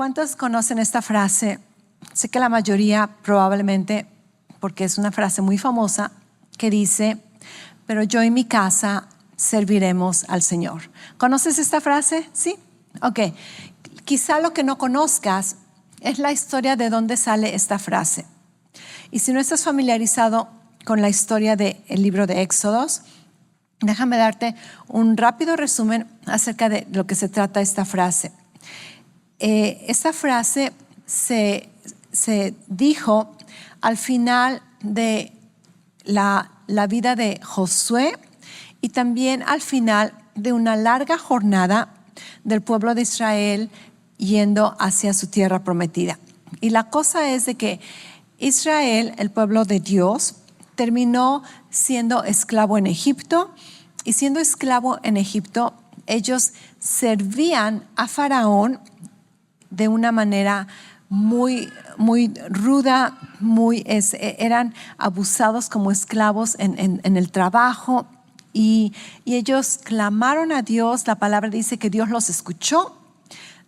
¿Cuántos conocen esta frase? Sé que la mayoría probablemente, porque es una frase muy famosa, que dice, pero yo y mi casa serviremos al Señor. ¿Conoces esta frase? ¿Sí? Ok. Quizá lo que no conozcas es la historia de dónde sale esta frase. Y si no estás familiarizado con la historia del libro de Éxodos, déjame darte un rápido resumen acerca de lo que se trata esta frase. Esta frase se dijo al final de la vida de Josué y también al final de una larga jornada del pueblo de Israel yendo hacia su tierra prometida. Y la cosa es de que Israel, el pueblo de Dios, terminó siendo esclavo en Egipto, y siendo esclavo en Egipto, ellos servían a Faraón de una manera muy ruda, eran abusados como esclavos en el trabajo, y ellos clamaron a Dios. La palabra dice que Dios los escuchó,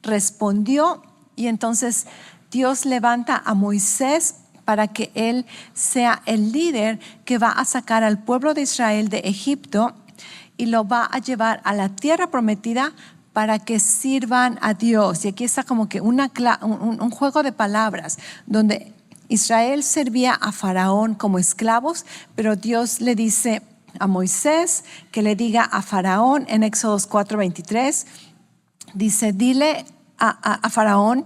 respondió, y entonces Dios levanta a Moisés para que él sea el líder que va a sacar al pueblo de Israel de Egipto y lo va a llevar a la tierra prometida para que sirvan a Dios. Y aquí está como que un juego de palabras donde Israel servía a Faraón como esclavos, pero Dios le dice a Moisés que le diga a Faraón en Éxodos 4:23, dice, dile a Faraón,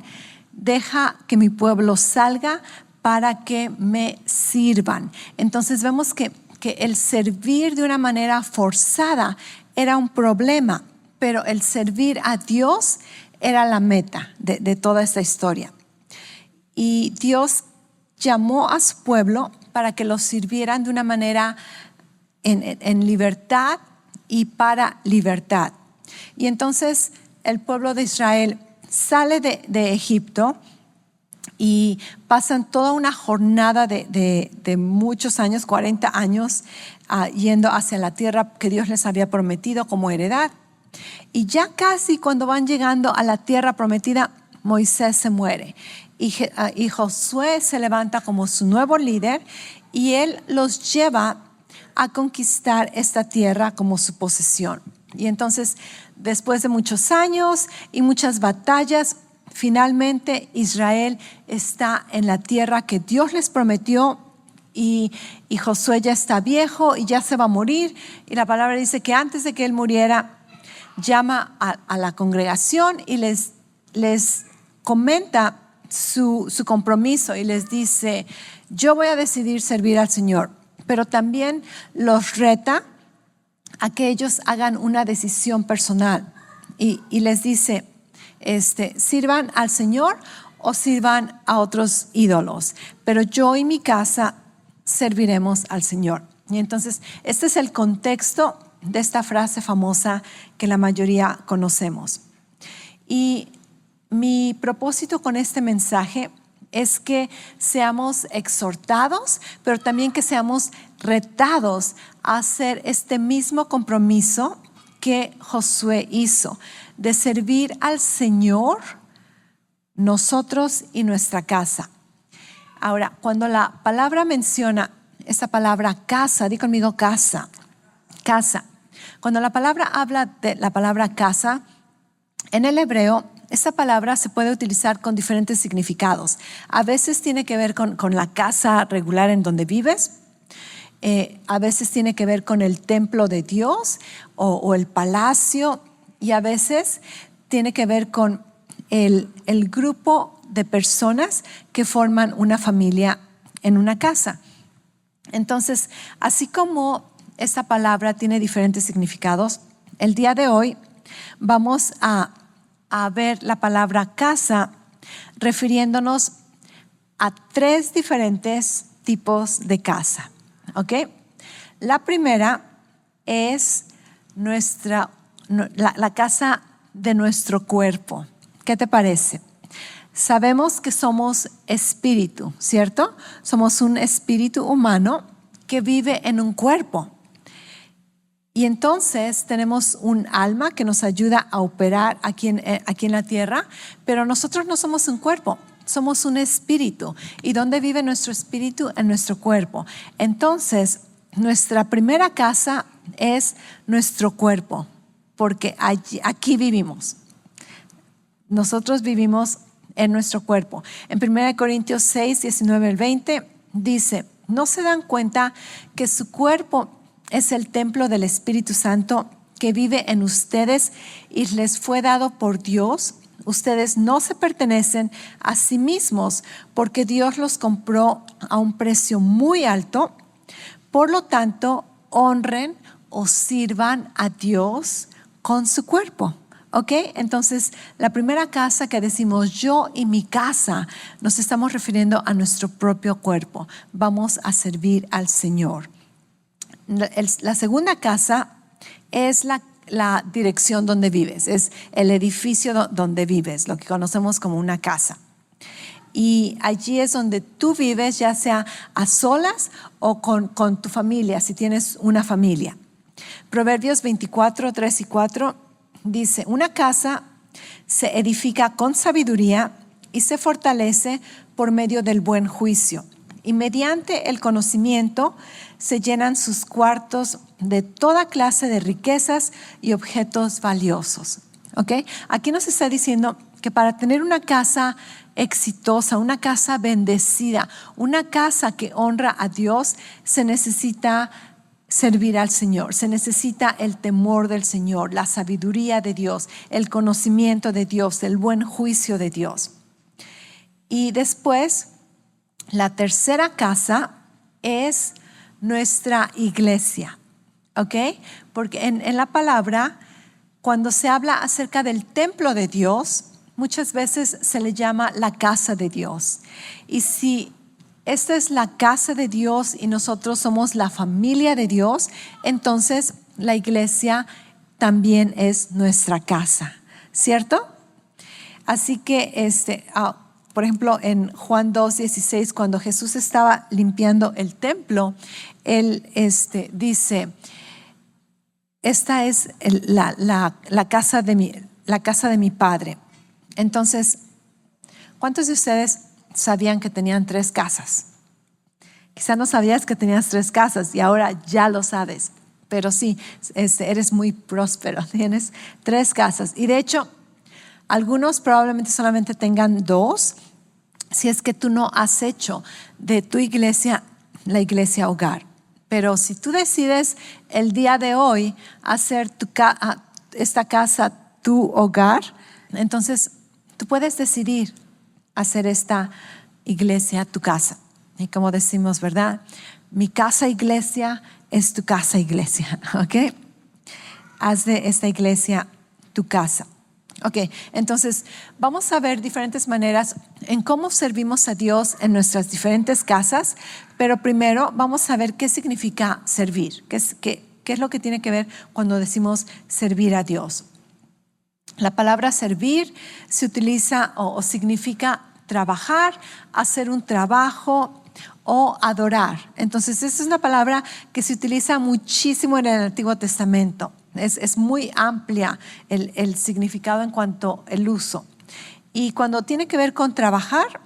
deja que mi pueblo salga para que me sirvan. Entonces vemos que el servir de una manera forzada era un problema, pero el servir a Dios era la meta de toda esta historia. Y Dios llamó a su pueblo para que los sirvieran de una manera en libertad y para libertad. Y entonces el pueblo de Israel sale de Egipto y pasan toda una jornada de muchos años, 40 años, yendo hacia la tierra que Dios les había prometido como heredad. Y ya casi cuando van llegando a la tierra prometida, Moisés se muere. Y Josué se levanta como su nuevo líder y él los lleva a conquistar esta tierra como su posesión. Y entonces, después de muchos años y muchas batallas, finalmente Israel está en la tierra que Dios les prometió, y Josué ya está viejo y ya se va a morir. Y la palabra dice que antes de que él muriera, llama a la congregación y les comenta su compromiso y les dice, yo voy a decidir servir al Señor, pero también los reta a que ellos hagan una decisión personal y les dice, sirvan al Señor o sirvan a otros ídolos, pero yo y mi casa serviremos al Señor. Y entonces este es el contexto de esta frase famosa que la mayoría conocemos. Y mi propósito con este mensaje es que seamos exhortados, pero también que seamos retados a hacer este mismo compromiso que Josué hizo, de servir al Señor, nosotros y nuestra casa. Ahora, cuando la palabra menciona esta palabra casa, di conmigo casa, casa. Cuando la palabra habla de la palabra casa, en el hebreo, esta palabra se puede utilizar con diferentes significados. A veces tiene que ver con la casa regular en donde vives. A veces tiene que ver con el templo de Dios o el palacio. Y a veces tiene que ver con el grupo de personas que forman una familia en una casa. Entonces, así como esta palabra tiene diferentes significados, el día de hoy vamos a ver la palabra casa refiriéndonos a 3 diferentes tipos de casa. ¿Ok? La primera es la casa de nuestro cuerpo. ¿Qué te parece? Sabemos que somos espíritu, ¿cierto? Somos un espíritu humano que vive en un cuerpo. Y entonces tenemos un alma que nos ayuda a operar aquí en la tierra, pero nosotros no somos un cuerpo, somos un espíritu. ¿Y dónde vive nuestro espíritu? En nuestro cuerpo. Entonces, nuestra primera casa es nuestro cuerpo, porque aquí vivimos. Nosotros vivimos en nuestro cuerpo. En 1 Corintios 6, 19 al 20 dice, ¿no se dan cuenta que su cuerpo es el templo del Espíritu Santo que vive en ustedes y les fue dado por Dios? Ustedes no se pertenecen a sí mismos porque Dios los compró a un precio muy alto. Por lo tanto, honren o sirvan a Dios con su cuerpo. ¿Ok? Entonces, la primera casa que decimos yo y mi casa, nos estamos refiriendo a nuestro propio cuerpo. Vamos a servir al Señor. La segunda casa es la dirección donde vives, es el edificio donde vives, lo que conocemos como una casa. Y allí es donde tú vives, ya sea a solas o con tu familia, si tienes una familia. Proverbios 24, 3 y 4 dice, una casa se edifica con sabiduría y se fortalece por medio del buen juicio. Y mediante el conocimiento se llenan sus cuartos de toda clase de riquezas y objetos valiosos. ¿Ok? Aquí nos está diciendo que para tener una casa exitosa, una casa bendecida, una casa que honra a Dios, se necesita servir al Señor, se necesita el temor del Señor, la sabiduría de Dios, el conocimiento de Dios, el buen juicio de Dios. Y después, la tercera casa es nuestra iglesia, ¿ok? Porque en la palabra, cuando se habla acerca del templo de Dios, muchas veces se le llama la casa de Dios. Y si esta es la casa de Dios y nosotros somos la familia de Dios, entonces la iglesia también es nuestra casa, ¿cierto? Así que por ejemplo, en Juan 2:16, cuando Jesús estaba limpiando el templo, él dice, esta es la casa de mi Padre. Entonces, ¿cuántos de ustedes sabían que tenían 3 casas? Quizá no sabías que tenías 3 casas y ahora ya lo sabes, pero sí, eres muy próspero, tienes 3 casas. Y de hecho, algunos probablemente solamente tengan 2, si es que tú no has hecho de tu iglesia la iglesia hogar. Pero si tú decides el día de hoy hacer esta casa tu hogar, entonces tú puedes decidir hacer esta iglesia tu casa. Y como decimos, ¿verdad? Mi casa iglesia es tu casa iglesia, ¿ok? Haz de esta iglesia tu casa. Ok, entonces vamos a ver diferentes maneras en cómo servimos a Dios en nuestras diferentes casas, pero primero vamos a ver qué significa servir, qué es lo que tiene que ver cuando decimos servir a Dios. La palabra servir se utiliza o significa trabajar, hacer un trabajo o adorar. Entonces, esta es una palabra que se utiliza muchísimo en el Antiguo Testamento. Es muy amplia el significado en cuanto al uso. Y cuando tiene que ver con trabajar,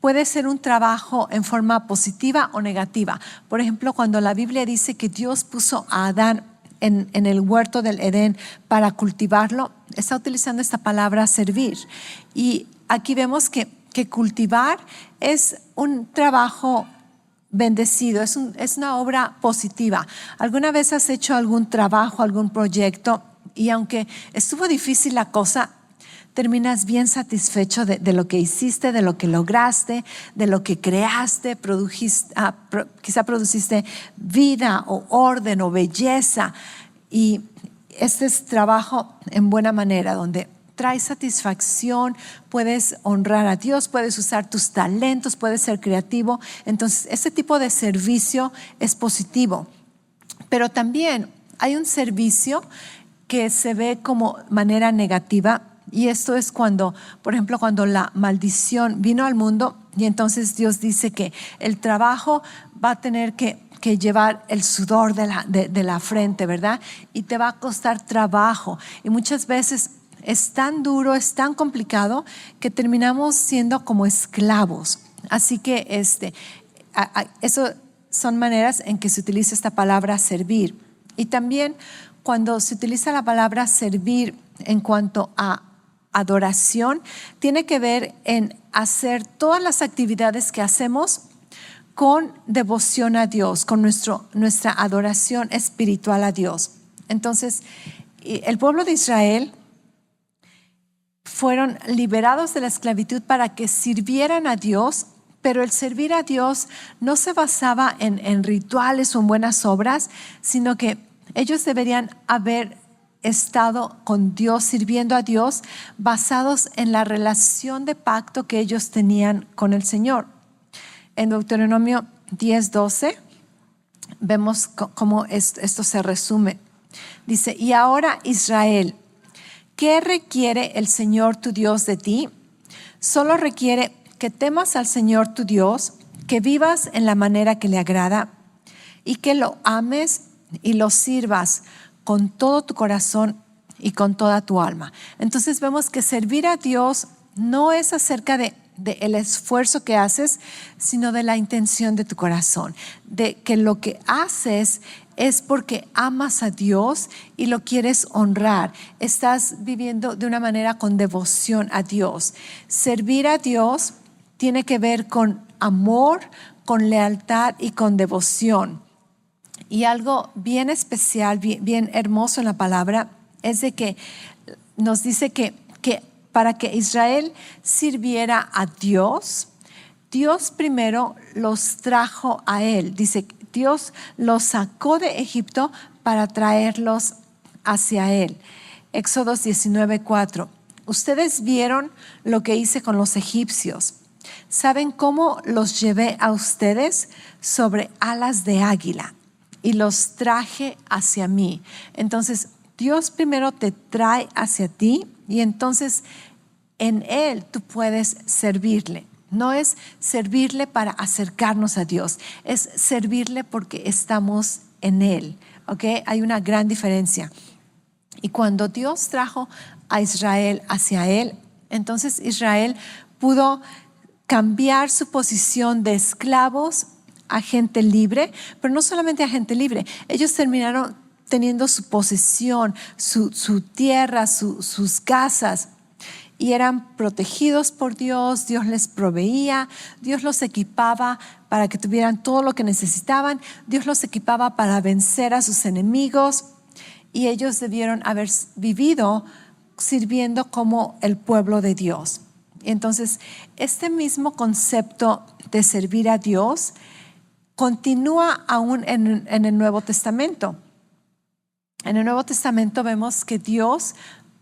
puede ser un trabajo en forma positiva o negativa. Por ejemplo, cuando la Biblia dice que Dios puso a Adán en el huerto del Edén para cultivarlo, está utilizando esta palabra servir. Y aquí vemos que cultivar es un trabajo bendecido, es una obra positiva. ¿Alguna vez has hecho algún trabajo, algún proyecto y aunque estuvo difícil la cosa, terminas bien satisfecho de lo que hiciste, de lo que lograste, de lo que creaste, quizá produciste vida o orden o belleza? Y este es trabajo en buena manera, donde trae satisfacción, puedes honrar a Dios, puedes usar tus talentos, puedes ser creativo. Entonces, este tipo de servicio es positivo. Pero también hay un servicio que se ve como manera negativa, y esto es cuando, por ejemplo, cuando la maldición vino al mundo y entonces Dios dice que el trabajo va a tener que que llevar el sudor de la frente, ¿verdad? Y te va a costar trabajo. Y muchas veces es tan duro, es tan complicado que terminamos siendo como esclavos. Así que eso son maneras en que se utiliza esta palabra servir. Y también cuando se utiliza la palabra servir en cuanto a adoración, tiene que ver en hacer todas las actividades que hacemos con devoción a Dios, con nuestra adoración espiritual a Dios. Entonces, el pueblo de Israel fueron liberados de la esclavitud para que sirvieran a Dios, pero el servir a Dios no se basaba en rituales o en buenas obras, sino que ellos deberían haber estado con Dios, sirviendo a Dios, basados en la relación de pacto que ellos tenían con el Señor. En Deuteronomio 10:12 vemos cómo esto se resume. Dice, y ahora Israel, ¿qué requiere el Señor tu Dios de ti? Solo requiere que temas al Señor tu Dios, que vivas en la manera que le agrada y que lo ames y lo sirvas con todo tu corazón y con toda tu alma. Entonces vemos que servir a Dios no es acerca de el esfuerzo que haces, sino de la intención de tu corazón, de que lo que haces es porque amas a Dios y lo quieres honrar. Estás viviendo de una manera con devoción a Dios. Servir a Dios tiene que ver con amor, con lealtad y con devoción. Y algo bien especial, bien hermoso en la palabra, es de que nos dice que para que Israel sirviera a Dios, Dios primero los trajo a Él. Dice, Dios los sacó de Egipto para traerlos hacia Él. Éxodo 19:4. Ustedes vieron lo que hice con los egipcios. ¿Saben cómo los llevé a ustedes sobre alas de águila y los traje hacia mí? Entonces, Dios primero te trae hacia ti y entonces en Él tú puedes servirle. No es servirle para acercarnos a Dios, es servirle porque estamos en Él. ¿Okay? Hay una gran diferencia. Y cuando Dios trajo a Israel hacia Él, entonces Israel pudo cambiar su posición de esclavos a gente libre, pero no solamente a gente libre. Ellos terminaron teniendo su posesión, su tierra, sus casas, y eran protegidos por Dios. Dios les proveía, Dios los equipaba para que tuvieran todo lo que necesitaban, Dios los equipaba para vencer a sus enemigos, y ellos debieron haber vivido sirviendo como el pueblo de Dios. Entonces, este mismo concepto de servir a Dios continúa aún en el Nuevo Testamento. En el Nuevo Testamento vemos que Dios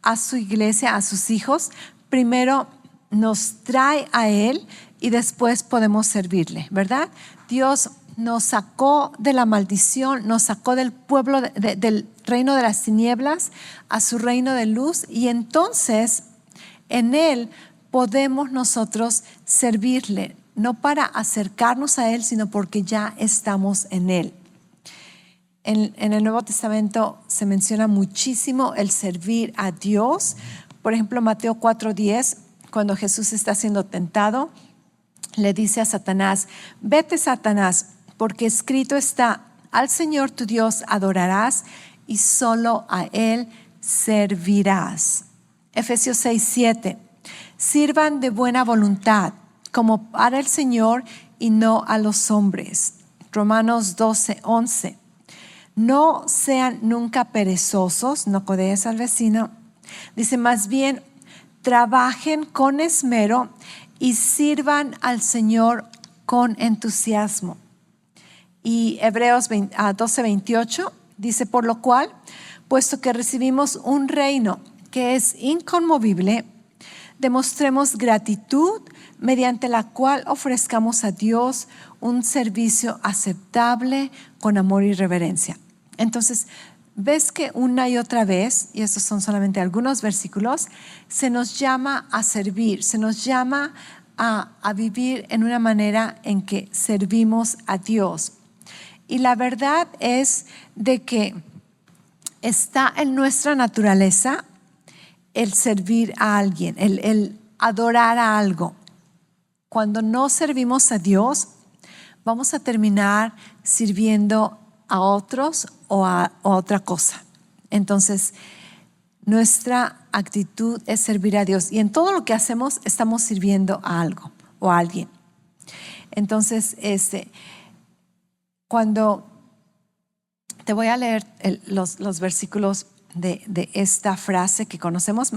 a su iglesia, a sus hijos, primero nos trae a Él y después podemos servirle, ¿verdad? Dios nos sacó de la maldición, nos sacó del pueblo, del reino de las tinieblas a su reino de luz, y entonces en Él podemos nosotros servirle, no para acercarnos a Él, sino porque ya estamos en Él. En el Nuevo Testamento se menciona muchísimo el servir a Dios. Por ejemplo, Mateo 4:10, cuando Jesús está siendo tentado, le dice a Satanás, vete, Satanás, porque escrito está, al Señor tu Dios adorarás y solo a Él servirás. Efesios 6:7, sirvan de buena voluntad, como para el Señor y no a los hombres. Romanos 12:11, no sean nunca perezosos, no codees al vecino. Dice, más bien, trabajen con esmero y sirvan al Señor con entusiasmo. Y Hebreos 12:28 dice, por lo cual, puesto que recibimos un reino que es inconmovible, demostremos gratitud mediante la cual ofrezcamos a Dios un servicio aceptable con amor y reverencia. Entonces, ves que una y otra vez, y estos son solamente algunos versículos, se nos llama a servir, se nos llama a vivir en una manera en que servimos a Dios. Y la verdad es de que está en nuestra naturaleza el servir a alguien, el adorar a algo. Cuando no servimos a Dios, vamos a terminar sirviendo a otros o a otra cosa. Entonces, nuestra actitud es servir a Dios. Y en todo lo que hacemos, estamos sirviendo a algo o a alguien. Entonces, cuando te voy a leer los versículos de esta frase que conocemos,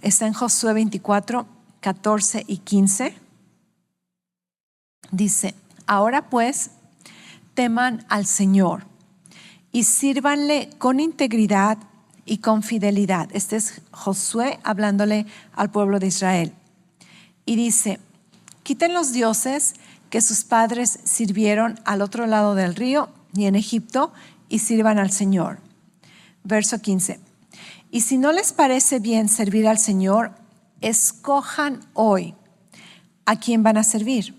está en Josué 24, 14 y 15. Dice: ahora pues, teman al Señor y sírvanle con integridad y con fidelidad. Este es Josué hablándole al pueblo de Israel. Y dice: quiten los dioses que sus padres sirvieron al otro lado del río y en Egipto, y sirvan al Señor. Verso 15. Y si no les parece bien servir al Señor, escojan hoy a quién van a servir.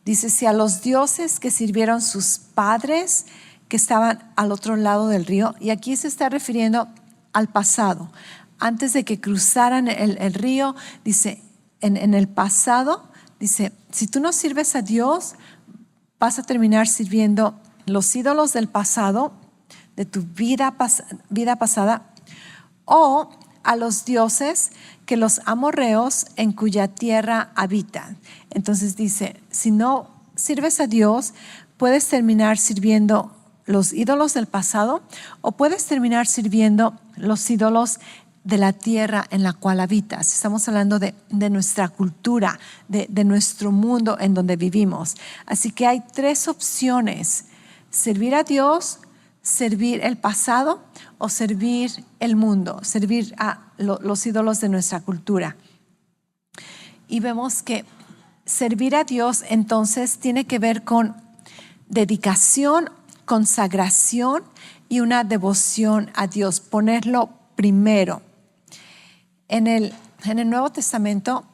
Dice: si a los dioses que sirvieron sus padres que estaban al otro lado del río, y aquí se está refiriendo al pasado, antes de que cruzaran el río, dice, en el pasado, dice, si tú no sirves a Dios, vas a terminar sirviendo los ídolos del pasado, de tu vida pasada, o a los dioses que los amorreos en cuya tierra habitan. Entonces dice, si no sirves a Dios, puedes terminar sirviendo los ídolos del pasado o puedes terminar sirviendo los ídolos de la tierra en la cual habitas. Estamos hablando de nuestra cultura, de nuestro mundo en donde vivimos. Así que hay tres opciones: servir a Dios, servir el pasado o servir el mundo, servir a los ídolos de nuestra cultura. Y vemos que servir a Dios entonces tiene que ver con dedicación, consagración y una devoción a Dios, ponerlo primero. En el Nuevo Testamento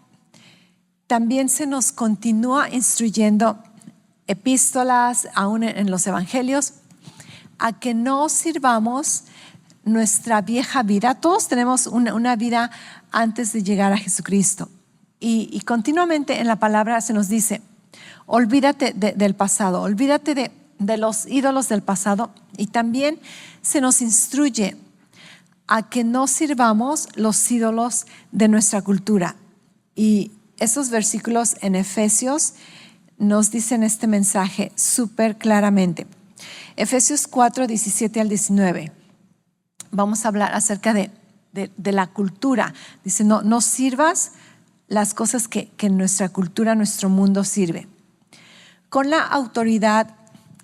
también se nos continúa instruyendo, epístolas, aún en los evangelios, a que no sirvamos nuestra vieja vida. Todos tenemos una vida antes de llegar a Jesucristo. Y continuamente en la palabra se nos dice, olvídate del pasado, olvídate de los ídolos del pasado. Y también se nos instruye a que no sirvamos los ídolos de nuestra cultura. Y esos versículos en Efesios nos dicen este mensaje súper claramente. Efesios 4, 17 al 19. Vamos a hablar acerca de la cultura. Dice, no sirvas las cosas que nuestra cultura, nuestro mundo sirve. Con la autoridad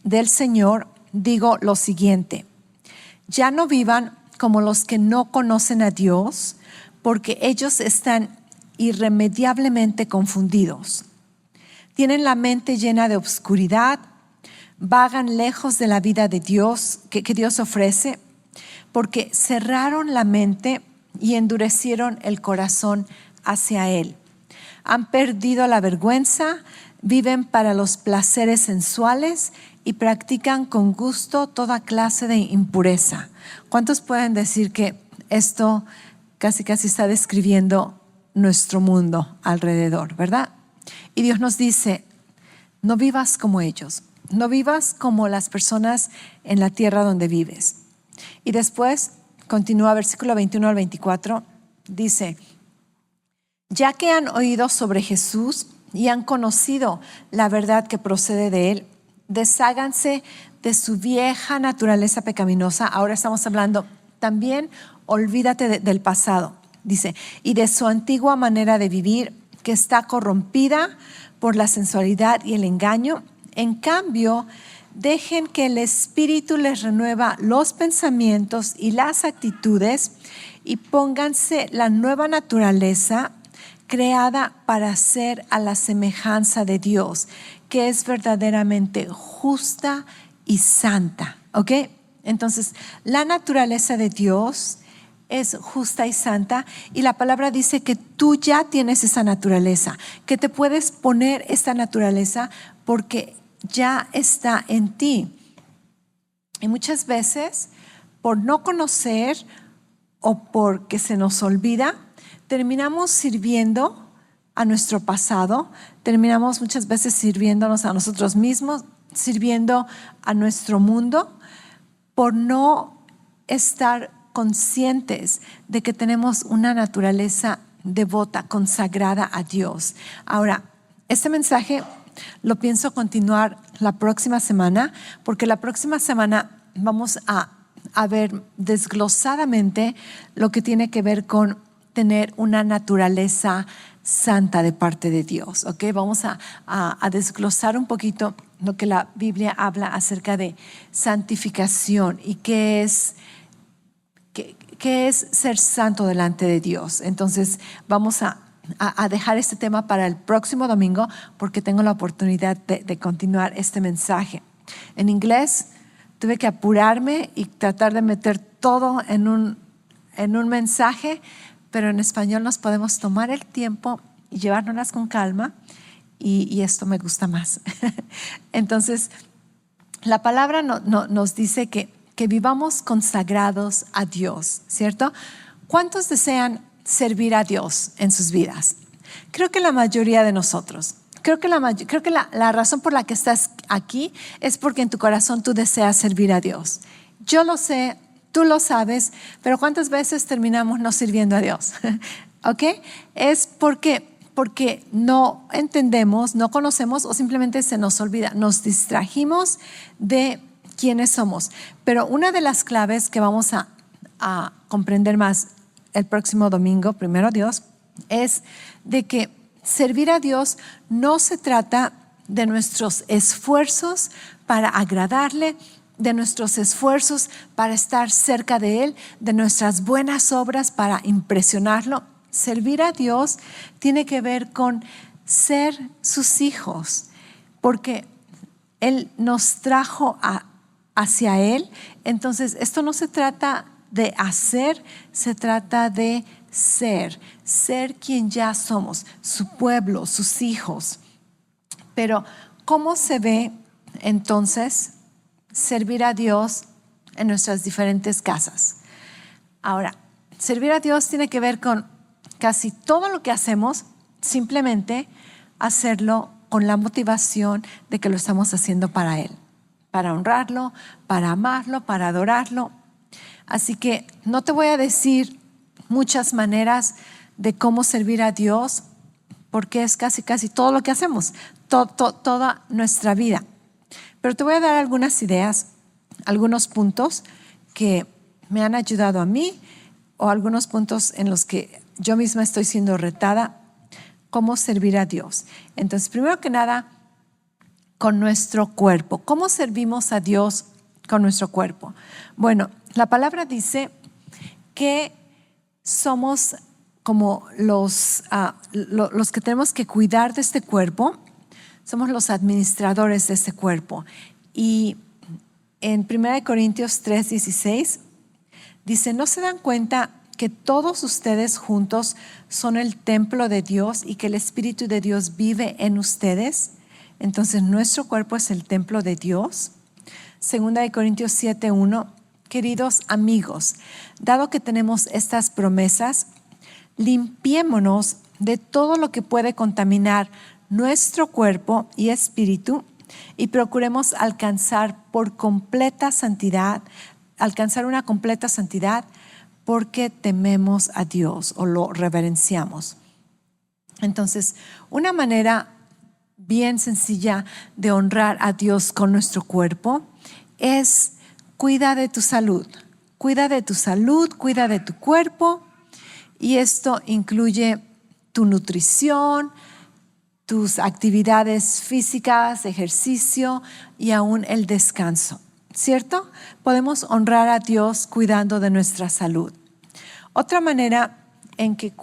del Señor digo lo siguiente: ya no vivan como los que no conocen a Dios, porque ellos están irremediablemente confundidos. Tienen la mente llena de obscuridad, vagan lejos de la vida de Dios que Dios ofrece, porque cerraron la mente y endurecieron el corazón hacia Él. Han perdido la vergüenza, viven para los placeres sensuales y practican con gusto toda clase de impureza. ¿Cuántos pueden decir que esto casi está describiendo nuestro mundo alrededor, verdad? Y Dios nos dice, no vivas como ellos, no vivas como las personas en la tierra donde vives. Y después continúa versículo 21 al 24, dice, ya que han oído sobre Jesús y han conocido la verdad que procede de Él, desháganse de su vieja naturaleza pecaminosa. Ahora estamos hablando también, olvídate del pasado, dice, y de su antigua manera de vivir que está corrompida por la sensualidad y el engaño. En cambio, dejen que el Espíritu les renueva los pensamientos y las actitudes y pónganse la nueva naturaleza creada para ser a la semejanza de Dios, que es verdaderamente justa y santa. ¿Ok? Entonces, la naturaleza de Dios es justa y santa, y la palabra dice que tú ya tienes esa naturaleza, que te puedes poner esta naturaleza porque ya está en ti. Y muchas veces, por no conocer o porque se nos olvida, terminamos sirviendo a nuestro pasado, terminamos muchas veces sirviéndonos a nosotros mismos, sirviendo a nuestro mundo, por no estar conscientes de que tenemos una naturaleza devota, consagrada a Dios. Ahora, este mensaje lo pienso continuar la próxima semana, porque la próxima semana vamos a ver desglosadamente lo que tiene que ver con tener una naturaleza santa de parte de Dios. ¿Okay? Vamos a desglosar un poquito lo que la Biblia habla acerca de santificación y qué es ser santo delante de Dios. Entonces vamos a dejar este tema para el próximo domingo, porque tengo la oportunidad de continuar este mensaje. En inglés tuve que apurarme y tratar de meter todo en un mensaje, pero en español nos podemos tomar el tiempo y llevárnoslas con calma, y esto me gusta más. Entonces, la palabra nos dice que vivamos consagrados a Dios, ¿cierto? ¿Cuántos desean servir a Dios en sus vidas? Creo que la mayoría de nosotros. Creo que la razón por la que estás aquí es porque en tu corazón tú deseas servir a Dios. Yo lo sé, tú lo sabes, pero ¿cuántas veces terminamos no sirviendo a Dios? ¿Ok? Es porque no entendemos, no conocemos, o simplemente se nos olvida. Nos distrajimos de quiénes somos. Pero una de las claves que vamos a comprender más el próximo domingo, primero Dios, es de que servir a Dios no se trata de nuestros esfuerzos para agradarle, de nuestros esfuerzos para estar cerca de Él, de nuestras buenas obras para impresionarlo. Servir a Dios tiene que ver con ser sus hijos, porque Él nos trajo hacia Él. Entonces, esto no se trata de hacer, se trata de ser quien ya somos, su pueblo, sus hijos. Pero, ¿cómo se ve entonces servir a Dios en nuestras diferentes casas? Ahora, servir a Dios tiene que ver con casi todo lo que hacemos, simplemente hacerlo con la motivación de que lo estamos haciendo para Él, para honrarlo, para amarlo, para adorarlo. Así que no te voy a decir muchas maneras de cómo servir a Dios, porque es casi todo lo que hacemos, toda nuestra vida. Pero te voy a dar algunas ideas, algunos puntos que me han ayudado a mí, o algunos puntos en los que yo misma estoy siendo retada, cómo servir a Dios. Entonces, primero que nada, con nuestro cuerpo. ¿Cómo servimos a Dios con nuestro cuerpo? Bueno, la palabra dice que somos como los que tenemos que cuidar de este cuerpo, somos los administradores de este cuerpo. Y en 1 Corintios 3:16 dice: ¿no se dan cuenta que todos ustedes juntos son el templo de Dios y que el Espíritu de Dios vive en ustedes? Entonces nuestro cuerpo es el templo de Dios. 2 Corintios 7:1: queridos amigos, dado que tenemos estas promesas, limpiémonos de todo lo que puede contaminar nuestro cuerpo y espíritu, y procuremos alcanzar una completa santidad, porque tememos a Dios o lo reverenciamos. Entonces, una manera bien sencilla de honrar a Dios con nuestro cuerpo es: cuida de tu salud, cuida de tu cuerpo, y esto incluye tu nutrición, tus actividades físicas, ejercicio y aún el descanso, ¿cierto? Podemos honrar a Dios cuidando de nuestra salud. Otra manera en que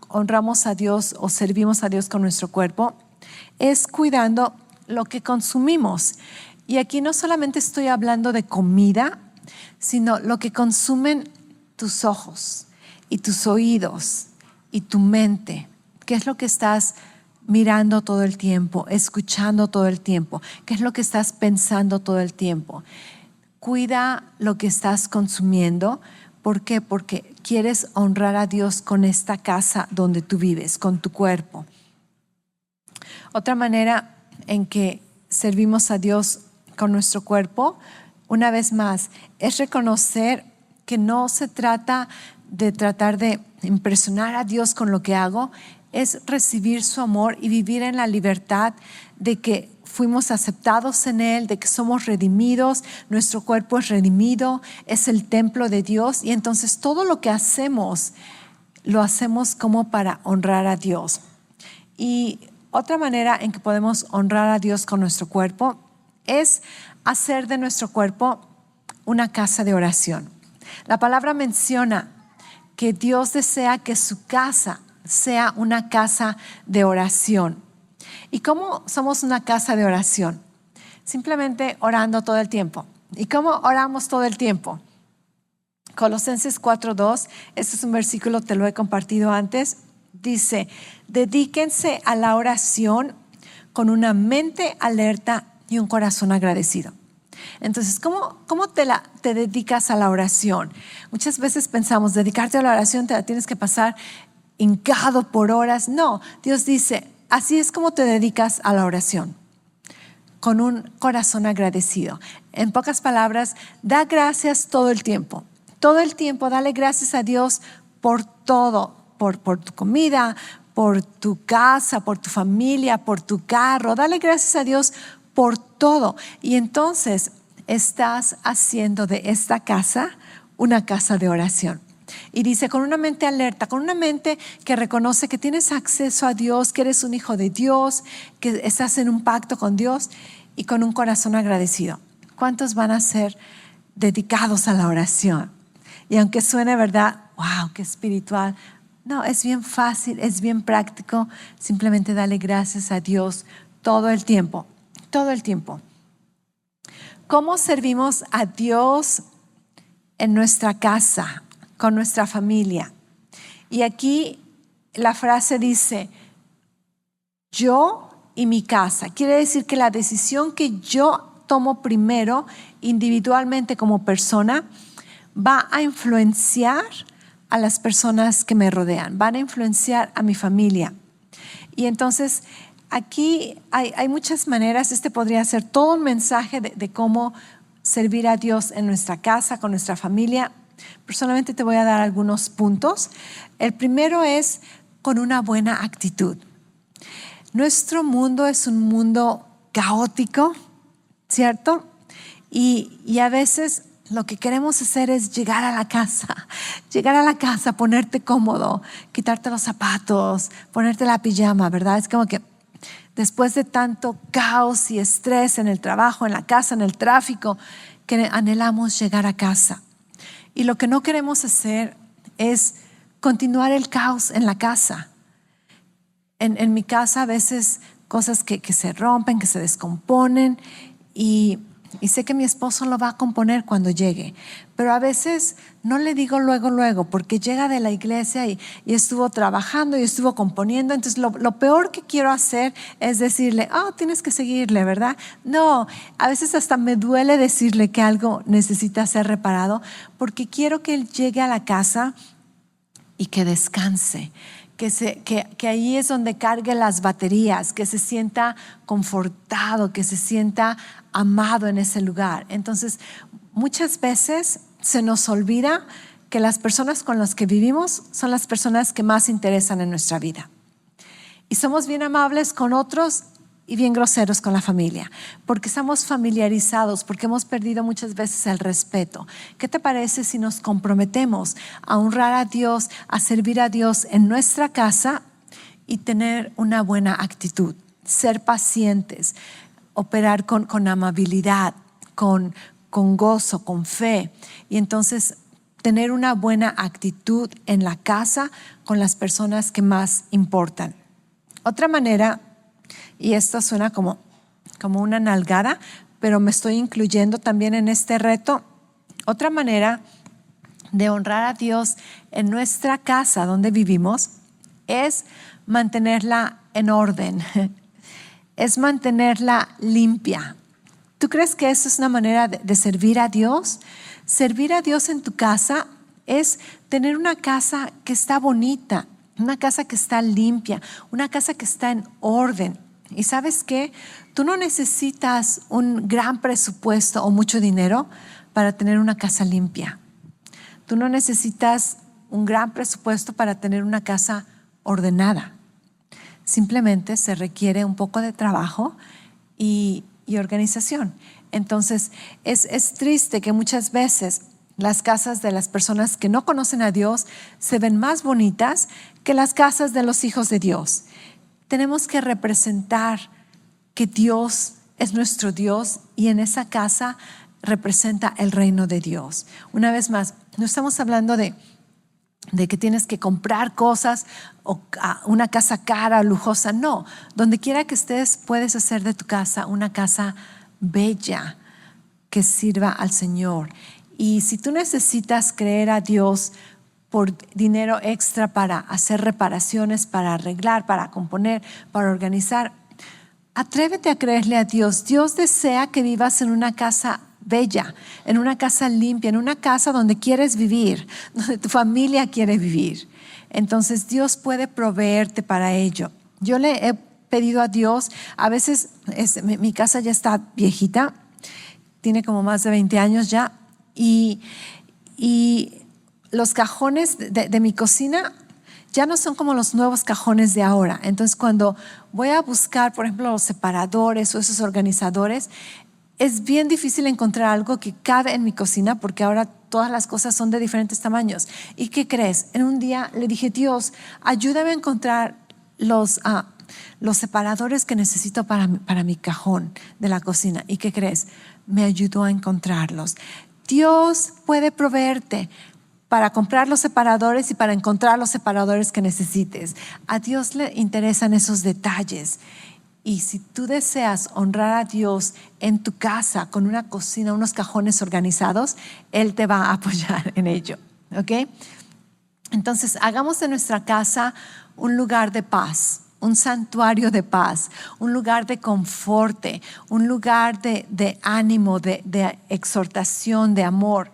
honramos a Dios o servimos a Dios con nuestro cuerpo es cuidando lo que consumimos. Y aquí no solamente estoy hablando de comida, sino lo que consumen tus ojos y tus oídos y tu mente. ¿Qué es lo que estás mirando todo el tiempo, escuchando todo el tiempo? ¿Qué es lo que estás pensando todo el tiempo? Cuida lo que estás consumiendo. ¿Por qué? Porque quieres honrar a Dios con esta casa donde tú vives, con tu cuerpo. Otra manera en que servimos a Dios con nuestro cuerpo, una vez más, es reconocer que no se trata de tratar de impresionar a Dios con lo que hago, es recibir su amor y vivir en la libertad de que fuimos aceptados en Él, de que somos redimidos, nuestro cuerpo es redimido, es el templo de Dios, y entonces todo lo que hacemos, lo hacemos como para honrar a Dios. Y otra manera en que podemos honrar a Dios con nuestro cuerpo es hacer de nuestro cuerpo una casa de oración. La palabra menciona que Dios desea que su casa sea una casa de oración. ¿Y cómo somos una casa de oración? Simplemente orando todo el tiempo. ¿Y cómo oramos todo el tiempo? Colosenses 4:2, este es un versículo, te lo he compartido antes, dice: dedíquense a la oración con una mente alerta y un corazón agradecido. Entonces, ¿cómo te dedicas a la oración? Muchas veces pensamos, dedicarte a la oración te la tienes que pasar hincado por horas. No, Dios dice, así es como te dedicas a la oración, con un corazón agradecido. En pocas palabras, da gracias todo el tiempo. Todo el tiempo, dale gracias a Dios por todo, por tu comida, por tu casa, por tu familia, por tu carro. Dale gracias a Dios por todo. Y entonces estás haciendo de esta casa una casa de oración. Y dice, con una mente alerta, con una mente que reconoce que tienes acceso a Dios, que eres un hijo de Dios, que estás en un pacto con Dios, y con un corazón agradecido. ¿Cuántos van a ser dedicados a la oración? Y aunque suene, ¿verdad? ¡Wow! ¡Qué espiritual! No, es bien fácil, es bien práctico. Simplemente dale gracias a Dios todo el tiempo. Todo el tiempo. ¿Cómo servimos a Dios en nuestra casa, con nuestra familia? Y aquí la frase dice, yo y mi casa. Quiere decir que la decisión que yo tomo primero, individualmente como persona, va a influenciar a las personas que me rodean, van a influenciar a mi familia. Y entonces aquí hay muchas maneras. Este podría ser todo un mensaje de cómo servir a Dios en nuestra casa, con nuestra familia. Personalmente te voy a dar algunos puntos. El primero es con una buena actitud. Nuestro mundo es un mundo caótico, ¿cierto? Y a veces lo que queremos hacer es llegar a la casa, ponerte cómodo, quitarte los zapatos, ponerte la pijama, ¿verdad? Es como que después de tanto caos y estrés en el trabajo, en la casa, en el tráfico, que anhelamos llegar a casa. Y lo que no queremos hacer es continuar el caos en la casa. En mi casa a veces cosas que se rompen, que se descomponen, y sé que mi esposo lo va a componer cuando llegue, pero a veces no le digo luego, porque llega de la iglesia y estuvo trabajando y estuvo componiendo. Entonces lo peor que quiero hacer es decirle, tienes que seguirle, ¿verdad? No, a veces hasta me duele decirle que algo necesita ser reparado, porque quiero que él llegue a la casa y que descanse, que ahí es donde cargue las baterías, que se sienta confortado, que se sienta amado en ese lugar. Entonces, muchas veces se nos olvida que las personas con las que vivimos son las personas que más interesan en nuestra vida. Y somos bien amables con otros y bien groseros con la familia, porque estamos familiarizados, porque hemos perdido muchas veces el respeto. ¿Qué te parece si nos comprometemos a honrar a Dios, a servir a Dios en nuestra casa y tener una buena actitud, ser pacientes, operar con amabilidad, con gozo, con fe, y entonces tener una buena actitud en la casa con las personas que más importan? Otra manera, y esto suena como una nalgada, pero me estoy incluyendo también en este reto. Otra manera de honrar a Dios en nuestra casa donde vivimos es mantenerla en orden, es mantenerla limpia. ¿Tú crees que eso es una manera de servir a Dios? Servir a Dios en tu casa es tener una casa que está bonita, una casa que está limpia, una casa que está en orden. ¿Y sabes qué? Tú no necesitas un gran presupuesto o mucho dinero para tener una casa limpia. Tú no necesitas un gran presupuesto para tener una casa ordenada. Simplemente se requiere un poco de trabajo y organización. Entonces, es triste que muchas veces las casas de las personas que no conocen a Dios se ven más bonitas que las casas de los hijos de Dios. Tenemos que representar que Dios es nuestro Dios y en esa casa representa el reino de Dios. Una vez más, no estamos hablando de que tienes que comprar cosas o una casa cara, lujosa. No, donde quiera que estés puedes hacer de tu casa una casa bella que sirva al Señor. Y si tú necesitas creer a Dios por dinero extra para hacer reparaciones, para arreglar, para componer, para organizar, atrévete a creerle a Dios. Dios desea que vivas en una casa bella, en una casa limpia, en una casa donde quieres vivir, donde tu familia quiere vivir. Entonces Dios puede proveerte para ello. Yo le he pedido a Dios, a veces mi casa ya está viejita, tiene como más de 20 años ya, y los cajones de mi cocina ya no son como los nuevos cajones de ahora. Entonces cuando voy a buscar, por ejemplo, los separadores o esos organizadores, es bien difícil encontrar algo que cabe en mi cocina porque ahora todas las cosas son de diferentes tamaños. ¿Y qué crees? En un día le dije, Dios, ayúdame a encontrar los separadores que necesito para mi cajón de la cocina. ¿Y qué crees? Me ayudó a encontrarlos. Dios puede proveerte para comprar los separadores y para encontrar los separadores que necesites. A Dios le interesan esos detalles. Y si tú deseas honrar a Dios en tu casa con una cocina, unos cajones organizados, Él te va a apoyar en ello. ¿Ok? Entonces, hagamos de nuestra casa un lugar de paz, un santuario de paz, un lugar de confort, un lugar de ánimo, de exhortación, de amor.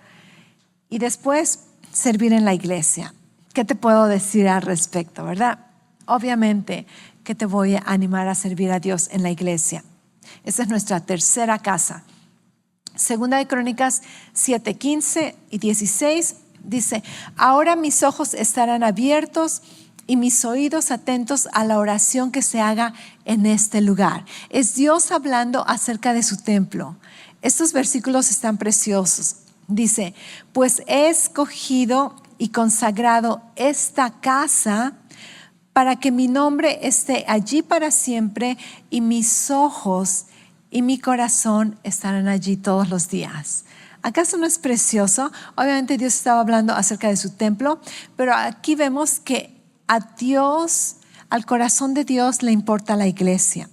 Y después, servir en la iglesia. ¿Qué te puedo decir al respecto, verdad? Obviamente que te voy a animar a servir a Dios en la iglesia. Esa es nuestra tercera casa. Segunda de Crónicas 7, 15 y 16 dice, ahora mis ojos estarán abiertos y mis oídos atentos a la oración que se haga en este lugar. Es Dios hablando acerca de su templo. Estos versículos están preciosos. Dice, pues he escogido y consagrado esta casa para que mi nombre esté allí para siempre y mis ojos y mi corazón estarán allí todos los días. ¿Acaso no es precioso? Obviamente Dios estaba hablando acerca de su templo, pero aquí vemos que a Dios, al corazón de Dios le importa la iglesia.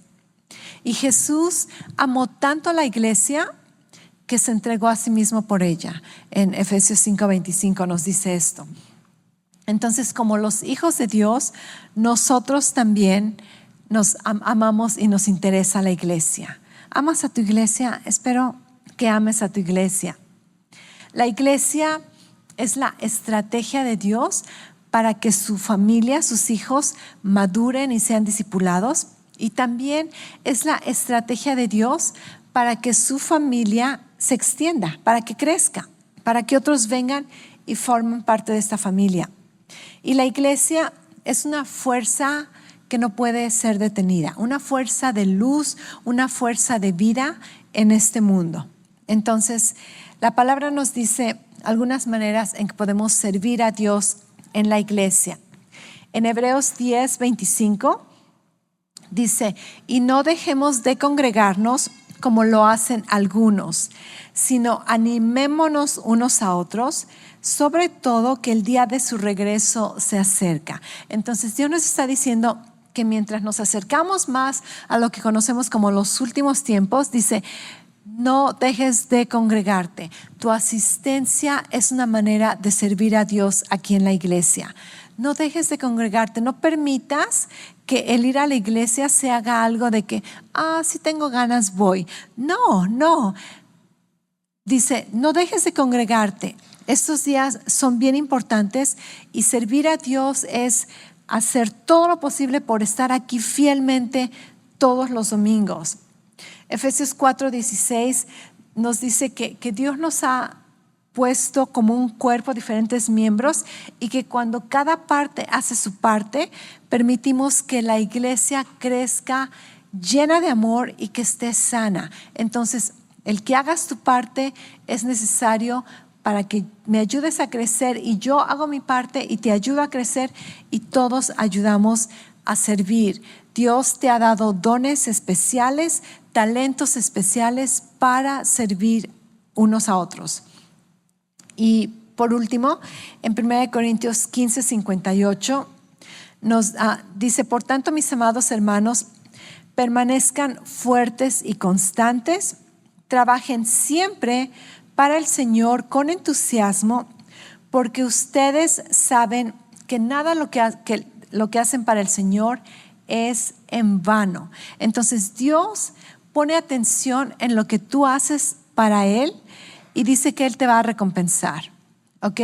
Y Jesús amó tanto a la iglesia que se entregó a sí mismo por ella. En Efesios 5:25 nos dice esto. Entonces, como los hijos de Dios, nosotros también nos amamos y nos interesa la iglesia. ¿Amas a tu iglesia? Espero que ames a tu iglesia. La iglesia es la estrategia de Dios para que su familia, sus hijos, maduren y sean discipulados. Y también es la estrategia de Dios para que su familia se extienda, para que crezca, para que otros vengan y formen parte de esta familia. Y la iglesia es una fuerza que no puede ser detenida, una fuerza de luz, una fuerza de vida en este mundo. Entonces, la palabra nos dice algunas maneras en que podemos servir a Dios en la iglesia. En Hebreos 10:25 dice, y no dejemos de congregarnos como lo hacen algunos, sino animémonos unos a otros, sobre todo que el día de su regreso se acerca. Entonces Dios nos está diciendo que mientras nos acercamos más a lo que conocemos como los últimos tiempos, dice, no dejes de congregarte. Tu asistencia es una manera de servir a Dios aquí en la iglesia. no dejes de congregarte, no permitas que el ir a la iglesia se haga algo de que, si tengo ganas voy. No. Dice, no dejes de congregarte. Estos días son bien importantes y servir a Dios es hacer todo lo posible por estar aquí fielmente todos los domingos. Efesios 4:16 nos dice que Dios nos ha puesto como un cuerpo, diferentes miembros, y que cuando cada parte hace su parte, permitimos que la iglesia crezca llena de amor y que esté sana. Entonces, el que hagas tu parte es necesario para que me ayudes a crecer, y yo hago mi parte y te ayudo a crecer, y todos ayudamos a servir. Dios te ha dado dones especiales, talentos especiales para servir unos a otros. Y por último, en 1 Corintios 15:58 nos dice, por tanto, mis amados hermanos, permanezcan fuertes y constantes, trabajen siempre para el Señor con entusiasmo, porque ustedes saben que nada lo que hacen para el Señor es en vano. Entonces Dios pone atención en lo que tú haces para Él y dice que Él te va a recompensar, ¿ok?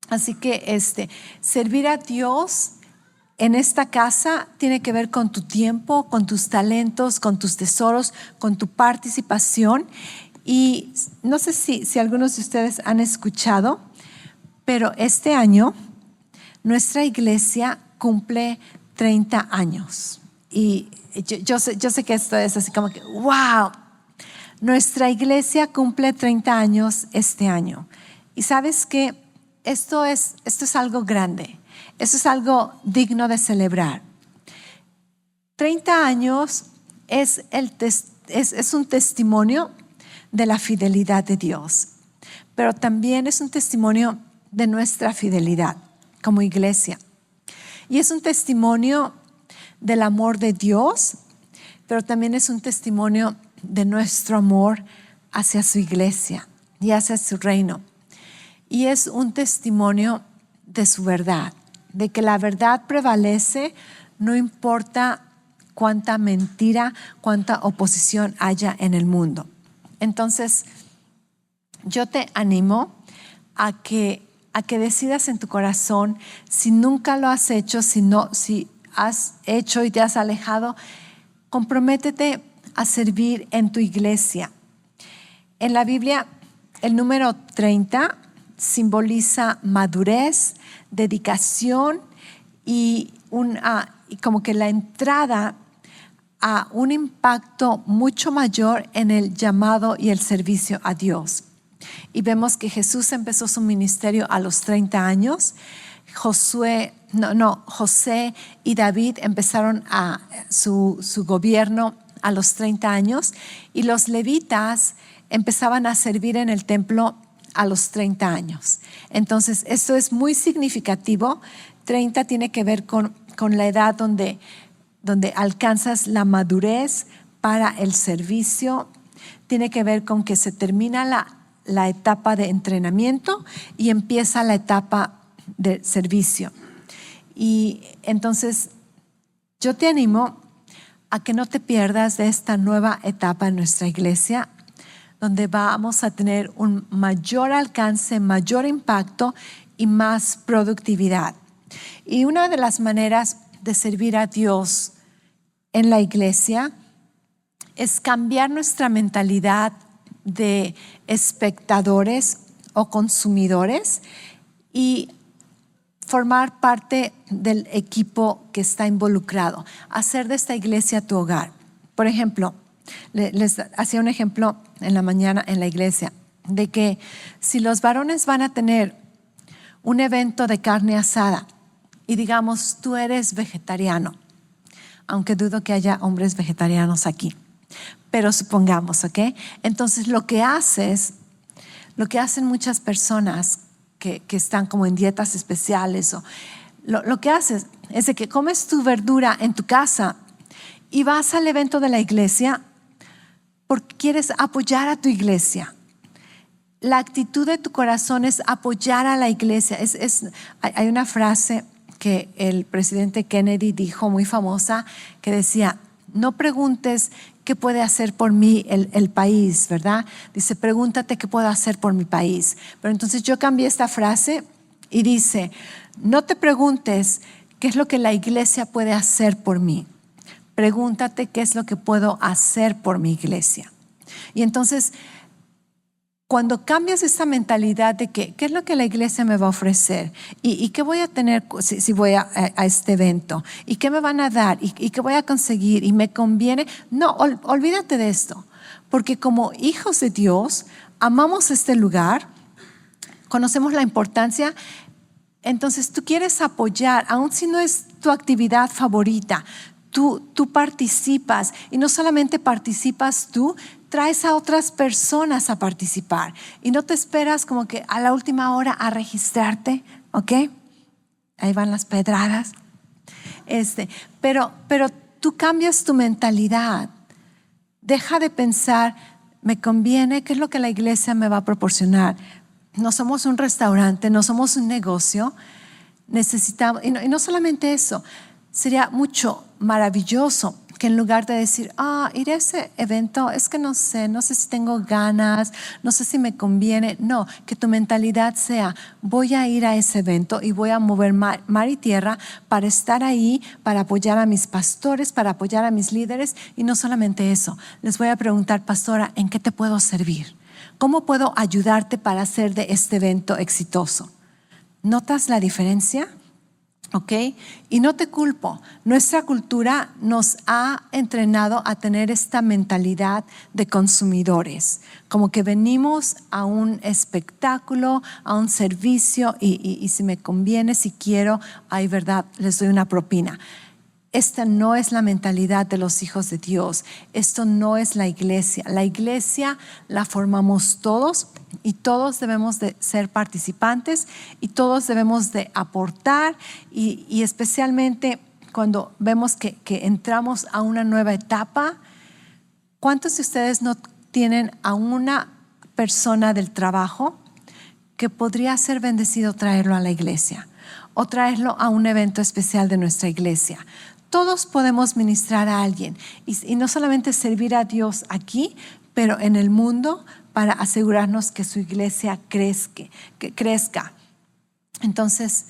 Así que servir a Dios en esta casa tiene que ver con tu tiempo, con tus talentos, con tus tesoros, con tu participación. Y no sé si algunos de ustedes han escuchado, pero este año nuestra iglesia cumple 30 años. Y yo sé que esto es así como que, wow, nuestra iglesia cumple 30 años este año. Y sabes que esto es algo grande, esto es algo digno de celebrar. 30 años es un testimonio de la fidelidad de Dios, pero también es un testimonio de nuestra fidelidad como iglesia. Y es un testimonio del amor de Dios, pero también es un testimonio de nuestro amor hacia su iglesia y hacia su reino. Y es un testimonio de su verdad, de que la verdad prevalece, no importa cuánta mentira, cuánta oposición haya en el mundo. Entonces, yo te animo a que decidas en tu corazón, si nunca lo has hecho, si has hecho y te has alejado, comprométete a servir en tu iglesia. En la Biblia, el número 30 simboliza madurez, dedicación y como que la entrada a un impacto mucho mayor en el llamado y el servicio a Dios. Y vemos que Jesús empezó su ministerio a los 30 años. José y David empezaron su gobierno a los 30 años, y los levitas empezaban a servir en el templo a los 30 años. Entonces, esto es muy significativo. 30 tiene que ver con la edad donde alcanzas la madurez para el servicio. Tiene que ver con que se termina la etapa de entrenamiento y empieza la etapa de servicio. Y entonces yo te animo a que no te pierdas de esta nueva etapa en nuestra iglesia, donde vamos a tener un mayor alcance, mayor impacto y más productividad. Y una de las maneras de servir a Dios en la iglesia es cambiar nuestra mentalidad de espectadores o consumidores y formar parte del equipo que está involucrado, hacer de esta iglesia tu hogar. Por ejemplo, les hacía un ejemplo en la mañana en la iglesia, de que si los varones van a tener un evento de carne asada y digamos tú eres vegetariano, aunque dudo que haya hombres vegetarianos aquí, pero supongamos, ¿ok? Entonces lo que hacen muchas personas que están como en dietas especiales, o lo que haces es de que comes tu verdura en tu casa y vas al evento de la iglesia porque quieres apoyar a tu iglesia. la actitud de tu corazón es apoyar a la iglesia. Hay una frase que el presidente Kennedy dijo muy famosa que decía: no preguntes qué puede hacer por mí el país, ¿verdad? Dice, pregúntate qué puedo hacer por mi país. Pero entonces yo cambié esta frase y dice, no te preguntes qué es lo que la iglesia puede hacer por mí. Pregúntate qué es lo que puedo hacer por mi iglesia. Y entonces, cuando cambias esta mentalidad de que qué es lo que la iglesia me va a ofrecer y qué voy a tener si voy a este evento y qué me van a dar y qué voy a conseguir y me conviene, no, olvídate de esto, porque como hijos de Dios amamos este lugar, conocemos la importancia. Entonces tú quieres apoyar, aun si no es tu actividad favorita, tú participas, y no solamente participas tú, traes a otras personas a participar y no te esperas como que a la última hora a registrarte, ¿ok? Ahí van las pedradas. Pero tú cambias tu mentalidad. Deja de pensar, me conviene, ¿qué es lo que la iglesia me va a proporcionar? No somos un restaurante, no somos un negocio. Necesitamos, y no solamente eso, sería mucho maravilloso que en lugar de decir, ir a ese evento, es que no sé si tengo ganas, no sé si me conviene. No, que tu mentalidad sea, voy a ir a ese evento y voy a mover mar y tierra para estar ahí, para apoyar a mis pastores, para apoyar a mis líderes. Y no solamente eso, les voy a preguntar, pastora, ¿en qué te puedo servir? ¿Cómo puedo ayudarte para hacer de este evento exitoso? ¿Notas la diferencia? ¿Ok? Y no te culpo. Nuestra cultura nos ha entrenado a tener esta mentalidad de consumidores. Como que venimos a un espectáculo, a un servicio y si me conviene, si quiero, ay, verdad, les doy una propina. Esta no es la mentalidad de los hijos de Dios. Esto no es la iglesia. La iglesia la formamos todos y todos debemos de ser participantes y todos debemos de aportar y especialmente cuando vemos que entramos a una nueva etapa. ¿Cuántos de ustedes no tienen a una persona del trabajo que podría ser bendecido traerlo a la iglesia o traerlo a un evento especial de nuestra iglesia? Todos podemos ministrar a alguien y no solamente servir a Dios aquí, pero en el mundo para asegurarnos que su iglesia crezca. Entonces,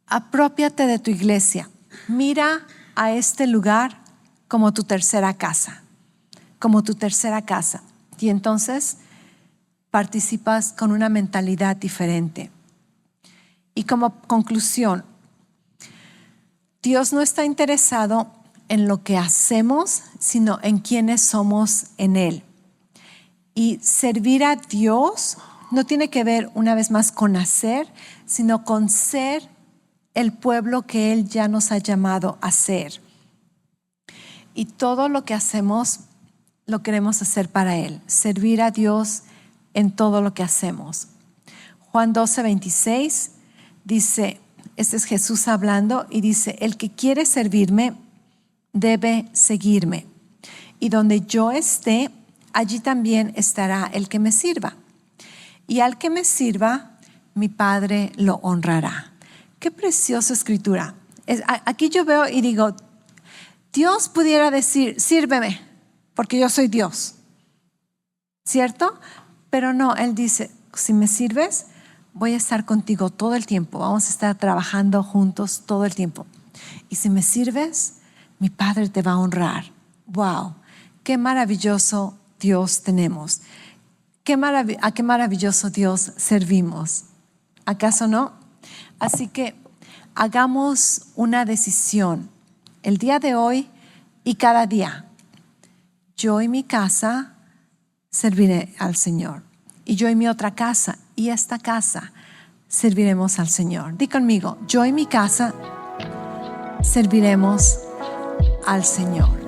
aprópiate de tu iglesia. Mira a este lugar como tu tercera casa, Y entonces participas con una mentalidad diferente. Y como conclusión, Dios no está interesado en lo que hacemos, sino en quiénes somos en Él. Y servir a Dios no tiene que ver una vez más con hacer, sino con ser el pueblo que Él ya nos ha llamado a ser. Y todo lo que hacemos lo queremos hacer para Él, servir a Dios en todo lo que hacemos. Juan 12:26 dice, este es Jesús hablando y dice, el que quiere servirme debe seguirme. Y donde yo esté, allí también estará el que me sirva. Y al que me sirva, mi Padre lo honrará. Qué preciosa escritura. Aquí yo veo y digo, Dios pudiera decir, sírveme, porque yo soy Dios. ¿Cierto? Pero no, Él dice, si me sirves, voy a estar contigo todo el tiempo. Vamos a estar trabajando juntos todo el tiempo. Y si me sirves, mi Padre te va a honrar. ¡Wow! ¡Qué maravilloso Dios tenemos! ¿A qué maravilloso Dios servimos? ¿Acaso no? Así que hagamos una decisión el día de hoy y cada día. Yo y mi casa serviré al Señor. Y yo y mi otra casa y esta casa serviremos al Señor. Di conmigo, yo y mi casa serviremos al Señor.